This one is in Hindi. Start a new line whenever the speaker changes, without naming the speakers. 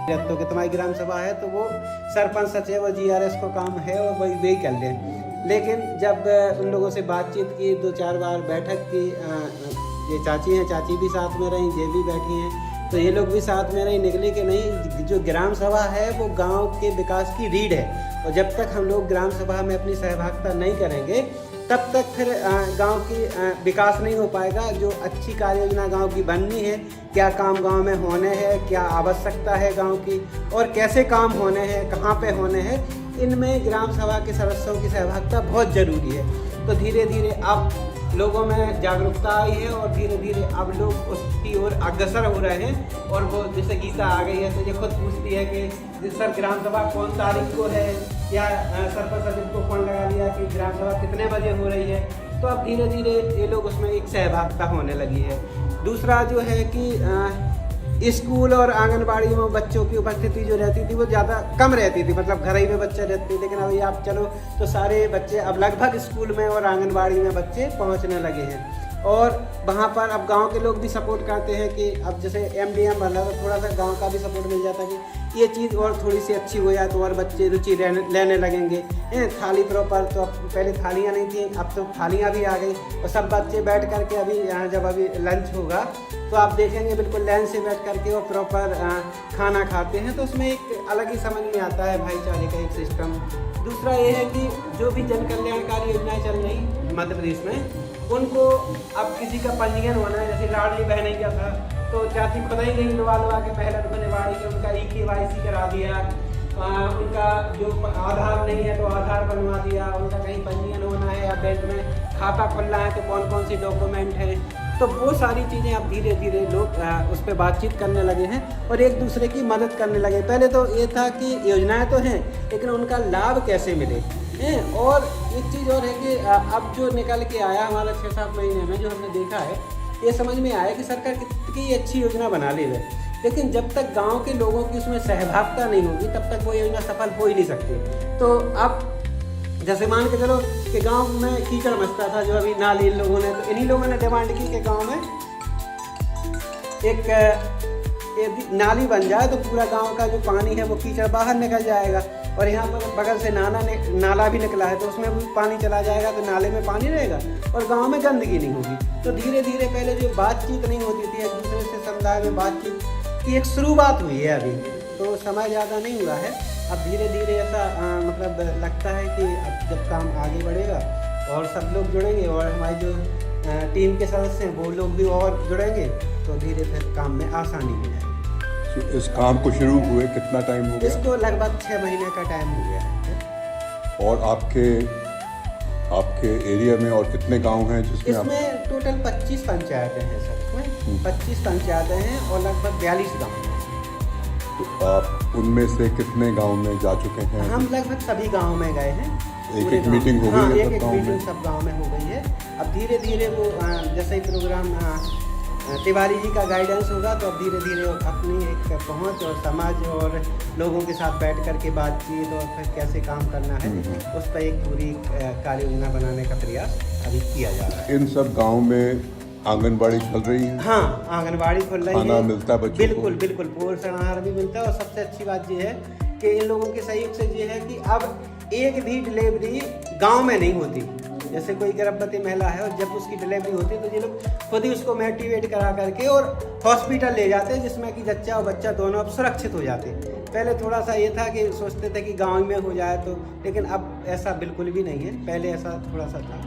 तो कि तुम्हारी ग्राम सभा है तो वो सरपंच सचिव और GRS को काम है और वही कर लें। लेकिन जब उन लोगों से बातचीत की, 2-4 बार बैठक की, ये चाची हैं, चाची भी साथ में रहीं, ये भी बैठी हैं, तो ये लोग भी साथ में रही, निकले कि नहीं जो ग्राम सभा है वो गांव के विकास की रीढ़ है, और जब तक हम लोग ग्राम सभा में अपनी सहभागिता नहीं करेंगे तब तक फिर गांव की विकास नहीं हो पाएगा। जो अच्छी कार्य योजना गाँव की बननी है, क्या काम गांव में होने हैं, क्या आवश्यकता है गांव की, और कैसे काम होने हैं, कहाँ पे होने हैं, इनमें ग्राम सभा के सदस्यों की सहभागिता बहुत ज़रूरी है। तो धीरे धीरे अब लोगों में जागरूकता आई है और धीरे धीरे अब लोग उसकी ओर अग्रसर हो रहे हैं। और वो जैसे गीता आ गई है तो ये खुद पूछती है कि सर ग्राम सभा कौन तारीख को है, या सरपंच सचिव को फोन लगा लिया कि ग्राम सभा कितने बजे हो रही है। तो अब धीरे धीरे ये लोग उसमें एक सहभागिता होने लगी है। दूसरा जो है कि स्कूल और आंगनबाड़ी में बच्चों की उपस्थिति जो रहती थी वो ज़्यादा कम रहती थी, मतलब घर ही में बच्चे रहते थे। लेकिन अभी आप चलो तो सारे बच्चे अब लगभग स्कूल में और आंगनबाड़ी में बच्चे पहुंचने लगे हैं, और वहाँ पर अब गांव के लोग भी सपोर्ट करते हैं कि अब जैसे MDM बना तो थोड़ा सा गांव का भी सपोर्ट मिल जाता है कि ये चीज़ और थोड़ी सी अच्छी हो जाए तो और बच्चे रुचि लेने लगेंगे। थाली प्रॉपर, तो अब पहले थालियाँ नहीं थी, अब तो थालियाँ भी आ गई, और सब बच्चे बैठ करके अभी यहाँ जब अभी लंच होगा तो आप देखेंगे बिल्कुल लाइन से बैठ करके वो प्रॉपर खाना खाते हैं। तो उसमें एक अलग ही समझ में आता है भाईचारे का एक सिस्टम। दूसरा ये है कि जो भी जन कल्याणकारी योजनाएँ चल रही मध्य प्रदेश में, उनको अब किसी का पंजीयन होना है, जैसे लाडली बहन क्या था तो चाची खुद ही गई लुआ के पहले बनवाड़ी के उनका EKYC करा दिया, उनका जो आधार नहीं है तो आधार बनवा दिया, उनका कहीं पंजीयन होना है या बैंक में खाता खुलना है तो कौन कौन सी डॉक्यूमेंट है। तो वो सारी चीज़ें अब धीरे धीरे लोग उस पर बातचीत करने लगे हैं और एक दूसरे की मदद करने लगे। पहले तो ये था कि योजनाएं तो हैं लेकिन उनका लाभ कैसे मिले। और एक चीज़ और है कि अब जो निकल के आया हमारा 6-7 महीने में जो हमने देखा है, ये समझ में आया कि सरकार कितनी अच्छी योजना बना ले रही है, लेकिन जब तक गांव के लोगों की उसमें सहभागिता नहीं होगी तब तक वो योजना सफल हो ही नहीं सकती। तो अब जैसे मान के चलो कि गांव में कीचड़ मचता था, जो अभी नाली इन लोगों ने, तो इन्हीं लोगों ने डिमांड की कि गांव में एक नाली बन जाए तो पूरा गांव का जो पानी है वो कीचड़ बाहर निकल जाएगा। और यहाँ पर बगल से नाला भी निकला है तो उसमें भी पानी चला जाएगा तो नाले में पानी रहेगा और गांव में गंदगी नहीं होगी। तो धीरे धीरे पहले जो बातचीत नहीं होती थी एक दूसरे से समुदाय में बातचीत की एक शुरुआत हुई है अभी, तो समय ज़्यादा नहीं हुआ है। अब धीरे धीरे ऐसा मतलब लगता है कि अब जब काम आगे बढ़ेगा और सब लोग जुड़ेंगे और हमारी जो टीम के सदस्य हैं वो लोग भी और जुड़ेंगे तो धीरे धीरे काम में आसानी हो जाएगी।
इस काम को शुरू हुए कितना टाइम हो गया?
इसको लगभग 6 महीने का टाइम हो गया है।
और आपके एरिया में और कितने गांव हैं जिसमें
इसमें टोटल 25 पंचायतें हैं सर। इसमें 25 पंचायतें हैं और लगभग 42 गाँव हैं।
तो आप उनमें से कितने गांव में जा चुके हैं?
हम लगभग सभी गाँव में गए हैं।
एक मीटिंग हो गई?
हाँ, एक मीटिंग सब गाँव में हो गई है। अब धीरे धीरे वो जैसे ही प्रोग्राम तिवारी जी का गाइडेंस होगा तो अब धीरे धीरे अपनी एक पहुंच और समाज और लोगों के साथ बैठ कर के बातचीत और फिर कैसे काम करना है उस पर एक पूरी कार्य योजना बनाने का प्रयास अभी किया जा रहा है।
इन सब गांव में आंगनबाड़ी चल रही है?
हाँ, आंगनबाड़ी खुल रही है।
खाना मिलता है बच्चों
बिल्कुल बिल्कुल, पोषण आहार भी मिलता है। और सबसे अच्छी बात ये है कि इन लोगों के सहयोग से ये है कि अब एक भी डिलीवरी गाँव में नहीं होती। जैसे कोई गर्भवती महिला है और जब उसकी डिलीवरी होती है तो ये लोग खुद ही उसको मोटिवेट करा करके और हॉस्पिटल ले जाते हैं जिसमें कि जच्चा और बच्चा दोनों अब सुरक्षित हो जाते हैं। पहले थोड़ा सा ये था कि सोचते थे कि गांव में हो जाए तो, लेकिन अब ऐसा बिल्कुल भी नहीं है। पहले ऐसा थोड़ा सा था।